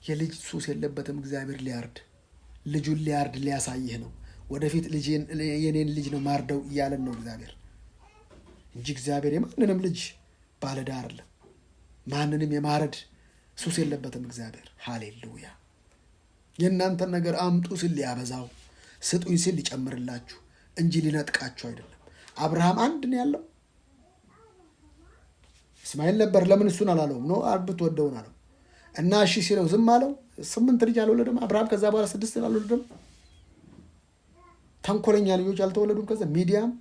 የልጅ ሱስ የለበትም እግዚአብሔር ሊያርድ ልጁን ሊያርድ ሊያሳይህ ነው። ወደፊት የኔን ልጅ ነው ማርደው እያለን ነው እግዚአብሔር እንጂ እግዚአብሔር የማንንም ልጅ ባለዕዳ አይደለም። ማንንም የማረድ ሱስ የለበትም እግዚአብሔር። ሃሌሉያ። የእናንተን ነገር አምጡ ሲል ሊያበዛው፣ ስጡኝ ሲል ሊጨምርላችሁ እንጂ ሊነጥቃችሁ አይደለም። አብርሃም አንድ ነው ያለው። እስማኤል ነበር። ለምን እሱን አላለውም? ነው አርብት ወደውን አለው እና እሺ ሲለው ዝም አለው። 8 ልጅ አልወለደም አብርሃም። ከዛ በኋላ 6 አልወለደም። ተንኮለኛ ልጆች አልተወለዱም። ከዛ ሚዲያም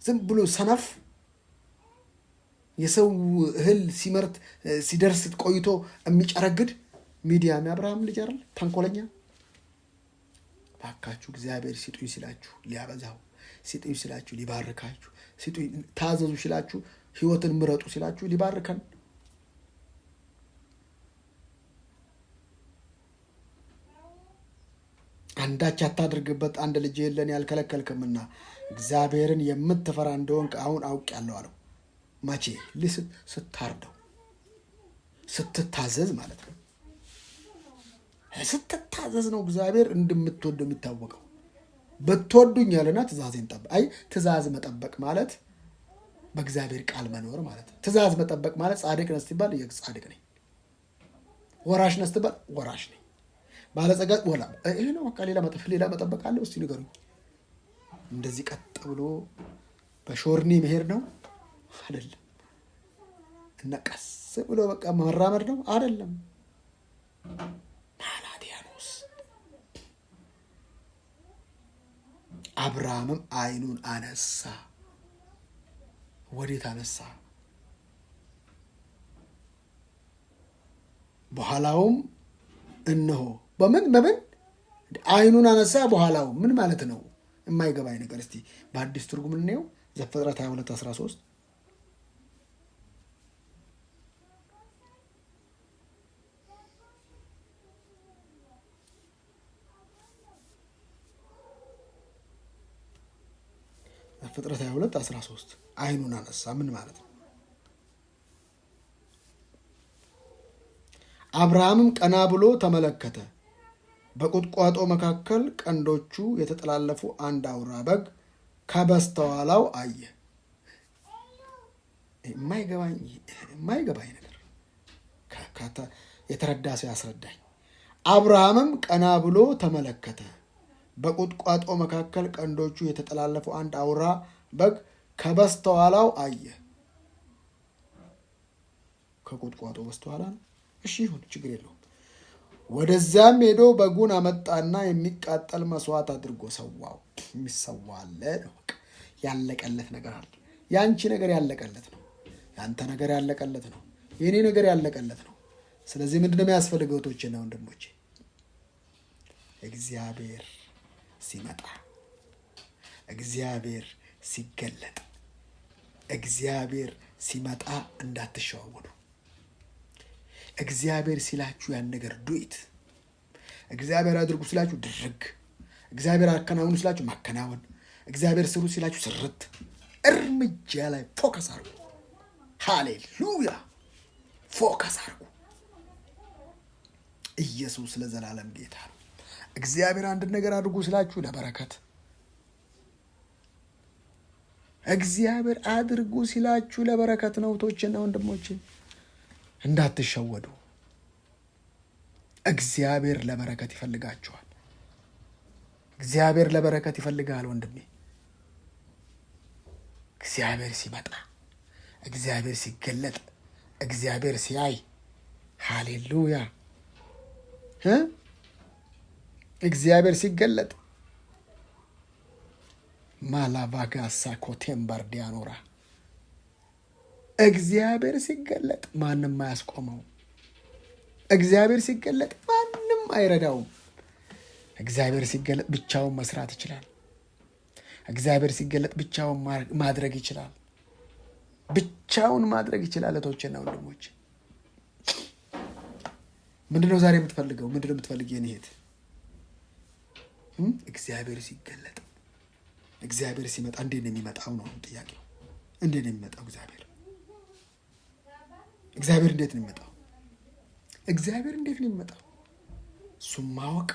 ዝም ብሎ ሰነፍ የሰው እህል ሲመርት ሲደርስ ቆይቶ የሚጨረግድ ሚዲያም የአብርሃም ልጅ አይደል? ተንኮለኛ። ባካችሁ እግዚአብሔር ሲጡኝ ሲላችሁ ሊያበዛው፣ ሲጡኝ ሲላችሁ ሊባርካችሁ፣ ሲጡኝ ታዘዙ ሲላችሁ ህይወትን ምረጡ ሲላችሁ ሊባርከን አንዳች አታድርግበት አንድ ልጅ የለን ያልከለከልክምና እግዚአብሔርን የምትፈራ እንደሆንክ አሁን አውቄአለሁ አለው። መቼ? ስታርደው፣ ስትታዘዝ ማለት ነው። ስትታዘዝ ነው እግዚአብሔር እንደምትወደው የሚታወቀው። ብትወዱኝ ያለና ትእዛዜን ጠብቁ። አይ ትእዛዝ መጠበቅ ማለት በእግዚአብሔር ቃል መኖር ማለት ነው። ትእዛዝ መጠበቅ ማለት ጻድቅ ነህ ስትባል ጻድቅ ነኝ፣ ወራሽ ነህ ስትባል ወራሽ ነኝ፣ ባለጸጋ ወላ ይሄ ነው በቃ። ሌላ መጠበቅ አለ? እስቲ ንገሩኝ። እንደዚህ ቀጥ ብሎ በሾርኒ መሄድ ነው አይደለም። እና ቀስ ብሎ በቃ መራመድ ነው አይደለም። ማላዲያኖስ አብርሃምም አይኑን አነሳ። ወዴት አነሳ? በኋላውም እነሆ በምን አይኑን አነሳ። በኋላው ምን ማለት ነው? የማይገባኝ ነገር እስቲ በአዲስ ትርጉም እንየው። ዘፍጥረት 22:13 ዘፍጥረት 22:13 አይኑን አነሳ ምን ማለት ነው? አብርሃምም ቀና ብሎ ተመለከተ፣ በቁጥቋጦ መካከል ቀንዶቹ የተጠላለፉ አንድ አውራ በግ ከበስተኋላው አየ። የማይገባኝ ነገር የተረዳ ሰው ያስረዳኝ። አብርሃምም ቀና ብሎ ተመለከተ፣ በቁጥቋጦ መካከል ቀንዶቹ የተጠላለፉ አንድ አውራ በግ ከበስተኋላው አየ። ከቁጥቋጦ በስተኋላ ነው። እሺ ይሁን፣ ችግር የለውም። ወደዚያም ሄዶ በጉን አመጣና የሚቃጠል መስዋዕት አድርጎ ሰዋው። የሚሰዋ አለ ነው፣ ያለቀለት ነገር አለ። ያንቺ ነገር ያለቀለት ነው። ያንተ ነገር ያለቀለት ነው። የኔ ነገር ያለቀለት ነው። ስለዚህ ምንድነው የሚያስፈልገው? እህቶቼና ወንድሞቼ እግዚአብሔር ሲመጣ፣ እግዚአብሔር ሲገለጥ፣ እግዚአብሔር ሲመጣ እንዳትሸዋወዱ። እግዚአብሔር ሲላችሁ ያን ነገር ዱኢት። እግዚአብሔር አድርጉ ሲላችሁ ድርግ። እግዚአብሔር አከናውኑ ሲላችሁ ማከናወን። እግዚአብሔር ስሩ ሲላችሁ ስርት። እርምጃ ላይ ፎከስ አርጉ። ሃሌሉያ! ፎከስ አርጉ። ኢየሱስ ለዘላለም ጌታ ነው። እግዚአብሔር አንድ ነገር አድርጉ ሲላችሁ ለበረከት፣ እግዚአብሔር አድርጉ ሲላችሁ ለበረከት ነው። እህቶቼና ወንድሞቼ እንዳትሸወዱ። እግዚአብሔር ለበረከት ይፈልጋችኋል። እግዚአብሔር ለበረከት ይፈልጋል ወንድሜ። እግዚአብሔር ሲመጣ፣ እግዚአብሔር ሲገለጥ፣ እግዚአብሔር ሲያይ፣ ሃሌሉያ! እግዚአብሔር ሲገለጥ ማላቫጋሳ ኮቴምበር ዲያኖራ እግዚአብሔር ሲገለጥ ማንም አያስቆመው። እግዚአብሔር ሲገለጥ ማንም አይረዳውም። እግዚአብሔር ሲገለጥ ብቻውን መስራት ይችላል። እግዚአብሔር ሲገለጥ ብቻውን ማድረግ ይችላል። ብቻውን ማድረግ ይችላል። እህቶቼና ወንድሞች ምንድነው ዛሬ የምትፈልገው? ምንድነው የምትፈልግ? የኔ እህት እግዚአብሔር ሲገለጥ እግዚአብሔር ሲመጣ እንዴት ነው የሚመጣው ነው ጥያቄው። እንዴት ነው የሚመጣው? እግዚአብሔር እንዴት ነው የሚመጣው? እግዚአብሔር እንዴት ነው የሚመጣው? እሱም ማወቅ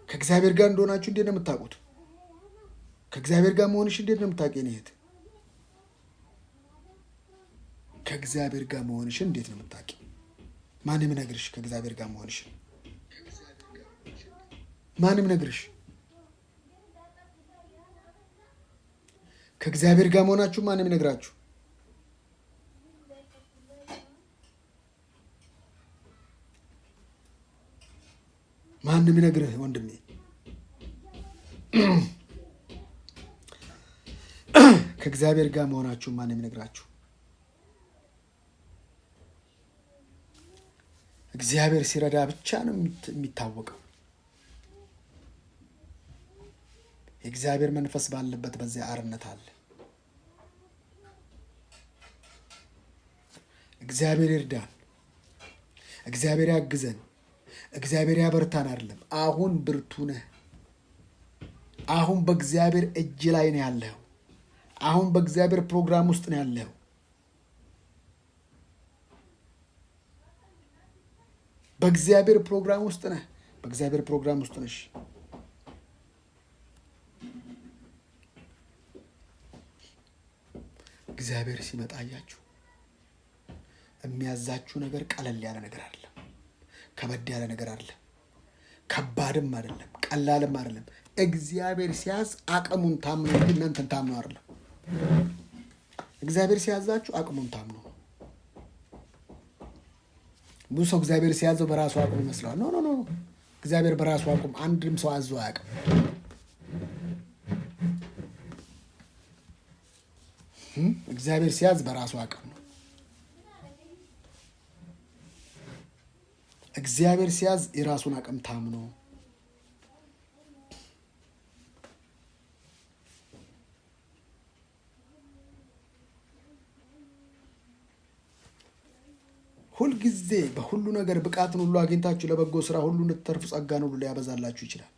ከእግዚአብሔር ጋር እንደሆናችሁ እንዴት ነው የምታውቁት? ከእግዚአብሔር ጋር መሆንሽ እንዴት ነው የምታውቂ? የኔ እህት ከእግዚአብሔር ጋር መሆንሽን እንዴት ነው የምታውቂ? ማንም ነግርሽ? ከእግዚአብሔር ጋር መሆንሽን ማንም ነግርሽ? ከእግዚአብሔር ጋር መሆናችሁ ማንም ነግራችሁ? ማንም ነግርህ ወንድሜ? ከእግዚአብሔር ጋር መሆናችሁ ማንም ነግራችሁ? እግዚአብሔር ሲረዳ ብቻ ነው የሚታወቀው። የእግዚአብሔር መንፈስ ባለበት በዚያ አርነት አለ። እግዚአብሔር ይርዳን። እግዚአብሔር ያግዘን። እግዚአብሔር ያበርታን። አይደለም አሁን ብርቱ ነህ። አሁን በእግዚአብሔር እጅ ላይ ነው ያለው። አሁን በእግዚአብሔር ፕሮግራም ውስጥ ነው ያለው። በእግዚአብሔር ፕሮግራም ውስጥ ነህ። በእግዚአብሔር ፕሮግራም ውስጥ ነሽ። እግዚአብሔር ሲመጣ አያችሁ፣ የሚያዛችሁ ነገር ቀለል ያለ ነገር አይደለም። ከበድ ያለ ነገር አይደለም። ከባድም አይደለም። ቀላልም አይደለም። እግዚአብሔር ሲያዝ አቅሙን ታምኑ እንጂ እናንተን ታምኑ አይደለም። እግዚአብሔር ሲያዛችሁ አቅሙን ታምኑ። ብዙ ሰው እግዚአብሔር ሲያዘው በራሱ አቅም ይመስለዋል። ኖ ኖ ኖ፣ እግዚአብሔር በራሱ አቅም አንድም ሰው አዞ አያውቅም። እግዚአብሔር ሲያዝ በራሱ አቅም ነው። እግዚአብሔር ሲያዝ የራሱን አቅም ታምኖ ሁልጊዜ በሁሉ ነገር ብቃትን ሁሉ አግኝታችሁ ለበጎ ስራ ሁሉ እንድትተርፉ ጸጋን ሁሉ ሊያበዛላችሁ ይችላል።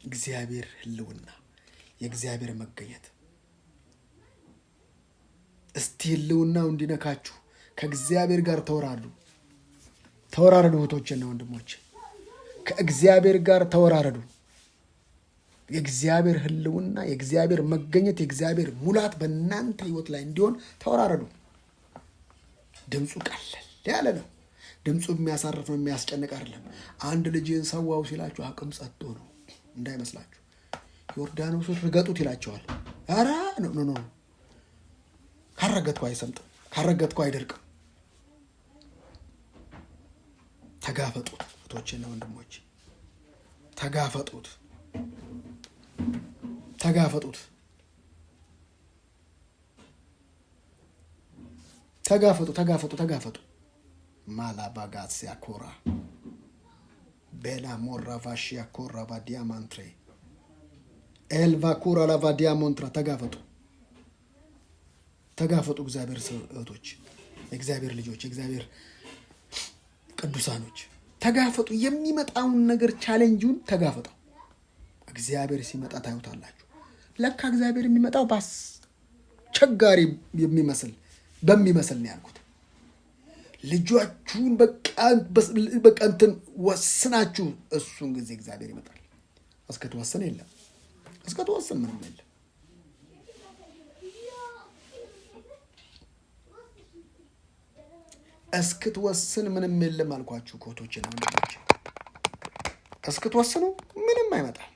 እግዚአብሔር ህልውና፣ የእግዚአብሔር መገኘት እስቲ ህልውናው እንዲነካችሁ ከእግዚአብሔር ጋር ተወራረዱ። እህቶችና ወንድሞች፣ ከእግዚአብሔር ጋር ተወራረዱ። የእግዚአብሔር ህልውና፣ የእግዚአብሔር መገኘት፣ የእግዚአብሔር ሙላት በእናንተ ህይወት ላይ እንዲሆን ተወራረዱ። ድምፁ ቀለል ያለ ነው። ድምፁ የሚያሳርፍ ነው፣ የሚያስጨንቅ አይደለም። አንድ ልጅን ሰዋው ሲላችሁ አቅም ጸጥቶ ነው እንዳይመስላችሁ። ዮርዳኖስን ርገጡት ይላቸዋል። ኧረ ኖ ኖ፣ ካረገጥኩ አይሰምጥም፣ ካረገጥኩ አይደርቅም። ተጋፈጡት እህቶችና ወንድሞች፣ ተጋፈጡት፣ ተጋፈጡት፣ ተጋፈጡ፣ ተጋፈጡ፣ ተጋፈጡ። ማላባጋት ሲያኮራ ቤላ ሞራ ቫሺያ ኮራ ባዲያ ማንትሬ ኤልቫ ኩራ ላቫዲያ ሞንትራ። ተጋፈጡ፣ ተጋፈጡ። እግዚአብሔር እህቶች፣ የእግዚአብሔር ልጆች፣ የእግዚአብሔር ቅዱሳኖች ተጋፈጡ። የሚመጣውን ነገር ቻሌንጁን ተጋፈጡ። እግዚአብሔር ሲመጣ ታዩታላችሁ። ለካ እግዚአብሔር የሚመጣው በአስቸጋሪ በሚመስል ነው ያልኩት። ልጆቹን በቃ እንትን ወስናችሁ እሱን ጊዜ እግዚአብሔር ይመጣል። እስክትወስን የለም፣ እስክትወስን ምንም የለም። እስክትወስን ምንም የለም አልኳችሁ ኮቶች ነው ወንድሞች። እስክትወስኑ ምንም አይመጣም።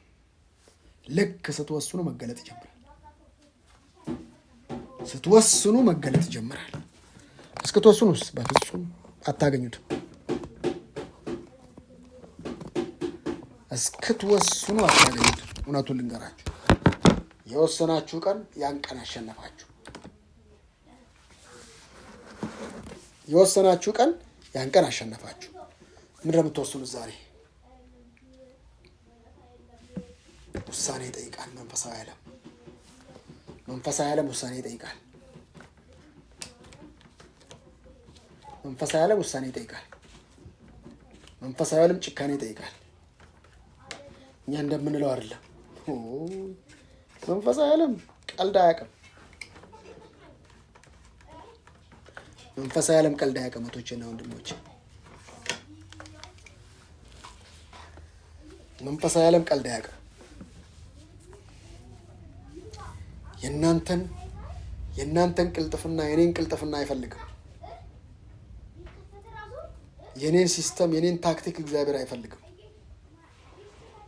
ልክ ስትወስኑ መገለጥ ይጀምራል። ስትወስኑ መገለጥ ይጀምራል። እስክትወስኑስ በፍጹም አታገኙትም። እስክትወስኑ አታገኙት። እውነቱን ልንገራችሁ፣ የወሰናችሁ ቀን ያን ቀን አሸነፋችሁ። የወሰናችሁ ቀን ያን ቀን አሸነፋችሁ። ምንድን ነው የምትወስኑት ዛሬ? ውሳኔ ይጠይቃል። መንፈሳዊ ዓለም ውሳኔ ይጠይቃል። መንፈሳዊ ዓለም ውሳኔ ይጠይቃል። መንፈሳዊ ዓለም ጭካኔ ይጠይቃል። እኛ እንደምንለው አይደለም። መንፈሳዊ ዓለም ቀልድ አያውቅም። መንፈሳዊ ዓለም ቀልድ አያውቅም። እህቶቼና ወንድሞቼ፣ መንፈሳዊ ዓለም ቀልድ አያውቅም። የእናንተን ቅልጥፍና የኔን ቅልጥፍና አይፈልግም። የኔን ሲስተም የኔን ታክቲክ እግዚአብሔር አይፈልግም።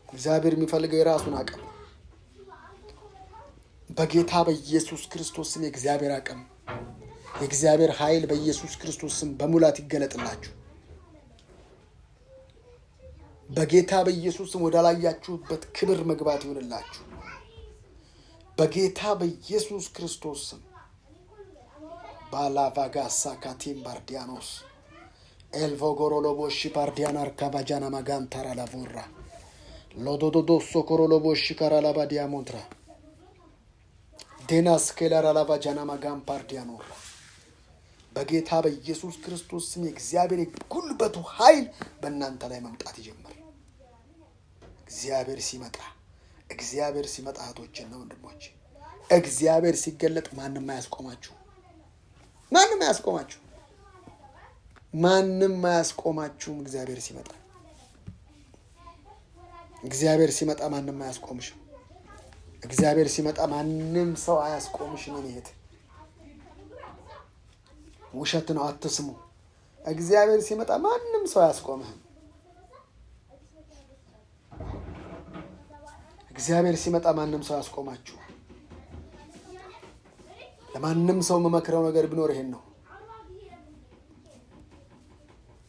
እግዚአብሔር የሚፈልገው የራሱን አቅም። በጌታ በኢየሱስ ክርስቶስ ስም የእግዚአብሔር አቅም፣ የእግዚአብሔር ኃይል በኢየሱስ ክርስቶስ ስም በሙላት ይገለጥላችሁ። በጌታ በኢየሱስ ስም ወዳላያችሁበት ክብር መግባት ይሆንላችሁ። በጌታ በኢየሱስ ክርስቶስ ስም ባላቫጋሳ ካቲም ባርዲያኖስ ኤልቮጎሮሎቦሺ ባርዲያን አርካባጃና ማጋንታራ ላቮራ ሎዶዶዶሶ ኮሮሎቦሺ ካራላባዲያ ሞንትራ ዴናስ ኬላራላባጃና ማጋን ፓርዲያኖራ በጌታ በኢየሱስ ክርስቶስ ስም የእግዚአብሔር ጉልበቱ ኃይል በእናንተ ላይ መምጣት ይጀምር። እግዚአብሔር ሲመጣ እህቶቼና ወንድሞቼ፣ እግዚአብሔር ሲገለጥ ማንም አያስቆማችሁ። እግዚአብሔር ሲመጣ ማንም አያስቆምሽም። እግዚአብሔር ሲመጣ ማንም ሰው አያስቆምሽም። እህት፣ ውሸት ነው፣ አትስሙ። እግዚአብሔር ሲመጣ ማንም ሰው አያስቆምህም። እግዚአብሔር ሲመጣ ማንም ሰው አያስቆማችሁ። ለማንም ሰው መመክረው ነገር ቢኖር ይሄን ነው።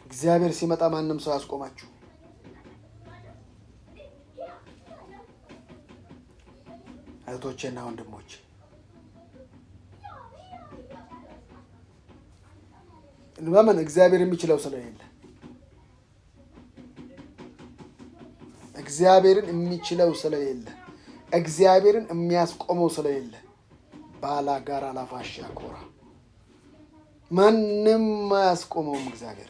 እግዚአብሔር ሲመጣ ማንም ሰው አያስቆማችሁ። እህቶቼና ወንድሞቼ፣ ለምን? እግዚአብሔር የሚችለው ስለሌለ፣ እግዚአብሔርን የሚችለው ስለሌለ፣ እግዚአብሔርን የሚያስቆመው ስለሌለ ባላጋራ ላፋሻ ኮራ ማንም አያስቆመውም እግዚአብሔር።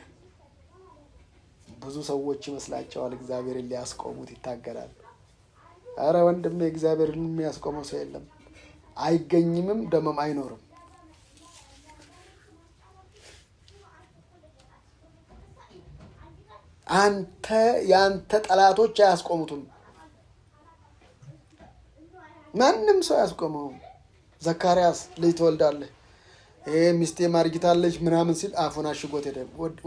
ብዙ ሰዎች ይመስላቸዋል እግዚአብሔርን ሊያስቆሙት ይታገላሉ። አረ ወንድሜ፣ እግዚአብሔርን የሚያስቆመው ሰው የለም፣ አይገኝምም፣ ደመም አይኖርም። ያንተ ጠላቶች አያስቆሙትም። ማንም ሰው አያስቆመውም። ዘካርያስ ልጅ ትወልዳለህ፣ ሚስቴ ማርጊታለች ምናምን ሲል አፉን አሽጎት ሄደ።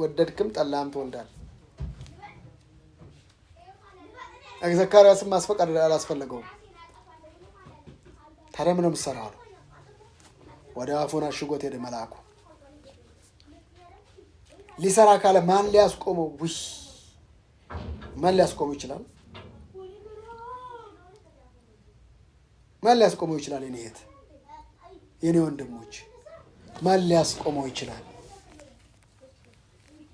ወደድክም ጠላህም ትወልዳለህ። ዘካርያስም ማስፈቀድ አላስፈለገውም። ታዲያ ምን ነው የምትሰራው? ወደ አፉን አሽጎት ሄደ መልአኩ። ሊሰራ ካለ ማን ሊያስቆመው? ማን ሊያስቆመው ይችላል? ማን ሊያስቆመው ይችላል? የኔ እህት፣ የኔ ወንድሞች፣ ማን ሊያስቆመው ይችላል?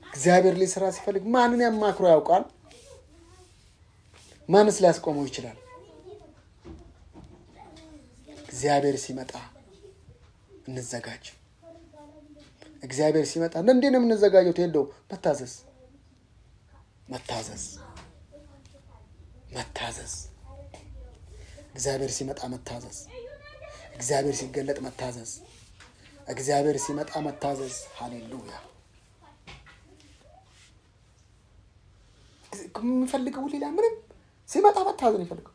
እግዚአብሔር ሊሰራ ሲፈልግ ማንን ያማክሮ ያውቃል? ማንስ ሊያስቆመው ይችላል? እግዚአብሔር ሲመጣ እንዘጋጅ። እግዚአብሔር ሲመጣ እንዴ ነው የምንዘጋጀው? ትሄደው መታዘዝ። እግዚአብሔር ሲመጣ መታዘዝ። እግዚአብሔር ሲገለጥ መታዘዝ። እግዚአብሔር ሲመጣ መታዘዝ። ሃሌሉያ። የምንፈልገው ሌላ ምንም፣ ሲመጣ መታዘዝ ነው የሚፈልገው።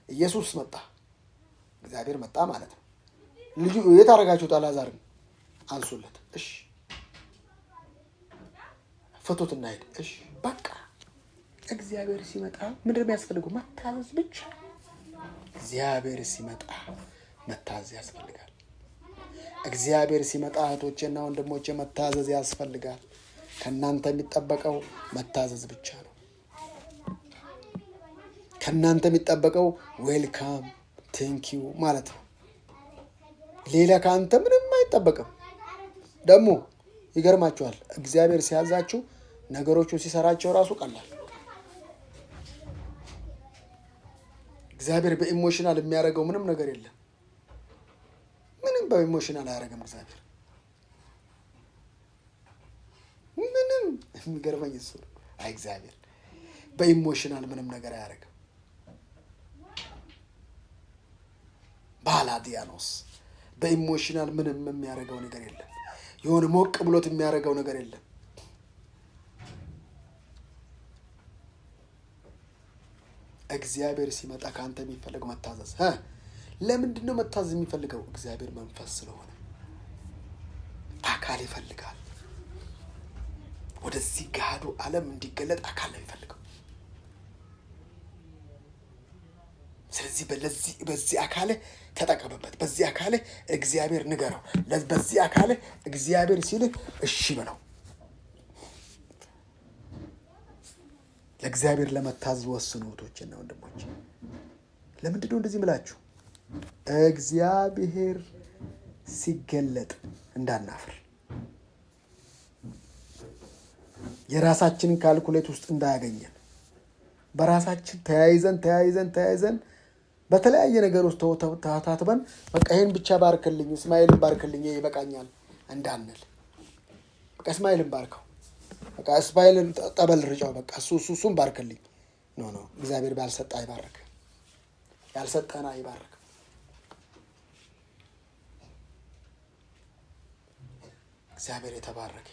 ኢየሱስ መጣ፣ እግዚአብሔር መጣ ማለት ነው። ልጁ የት አደረጋችሁት? አልዓዛርን አንሱለት። እሺ፣ ፍቱት እና ሂድ። እሺ፣ በቃ እግዚአብሔር ሲመጣ ምንድን ነው የሚያስፈልገው? መታዘዝ ብቻ። እግዚአብሔር ሲመጣ መታዘዝ ያስፈልጋል። እግዚአብሔር ሲመጣ እህቶቼና ወንድሞቼ መታዘዝ ያስፈልጋል። ከእናንተ የሚጠበቀው መታዘዝ ብቻ ነው። ከእናንተ የሚጠበቀው ዌልካም ቴንኪዩ ማለት ነው። ሌላ ከአንተ ምንም አይጠበቅም። ደግሞ ይገርማችኋል፣ እግዚአብሔር ሲያዛችሁ ነገሮቹን ሲሰራቸው ራሱ ቀላል። እግዚአብሔር በኢሞሽናል የሚያደርገው ምንም ነገር የለም። ምንም በኢሞሽናል አያደርግም እግዚአብሔር። ምንም የሚገርመኝ እሱ ነው። አይ እግዚአብሔር በኢሞሽናል ምንም ነገር አያደርግም። ባላዲያኖስ በኢሞሽናል ምንም የሚያደርገው ነገር የለም። የሆነ ሞቅ ብሎት የሚያደርገው ነገር የለም። እግዚአብሔር ሲመጣ ከአንተ የሚፈልገው መታዘዝ። ለምንድን ነው መታዘዝ የሚፈልገው? እግዚአብሔር መንፈስ ስለሆነ አካል ይፈልጋል። ወደዚህ ገሃዱ ዓለም እንዲገለጥ አካል ነው የሚፈልገው። ስለዚህ በዚህ አካል ተጠቀምበት። በዚህ አካል እግዚአብሔር ንገረው። በዚህ አካል እግዚአብሔር ሲልህ እሺ በለው። ለእግዚአብሔር ለመታዘዝ ወስኑ እህቶችና ወንድሞች። ለምንድን ነው እንደዚህ ምላችሁ? እግዚአብሔር ሲገለጥ እንዳናፍር፣ የራሳችንን ካልኩሌት ውስጥ እንዳያገኘን፣ በራሳችን ተያይዘን በተለያየ ነገር ውስጥ ተታትበን በቃ ይሄን ብቻ ባርክልኝ፣ እስማኤልን ባርክልኝ፣ ይበቃኛል እንዳንል። በቃ እስማኤልን ባርከው፣ በቃ እስማኤልን ጠበል ርጫው፣ በቃ እሱን ባርክልኝ። ኖ እግዚአብሔር ባልሰጠ አይባርክ፣ ያልሰጠና አይባርክ። እግዚአብሔር የተባረከ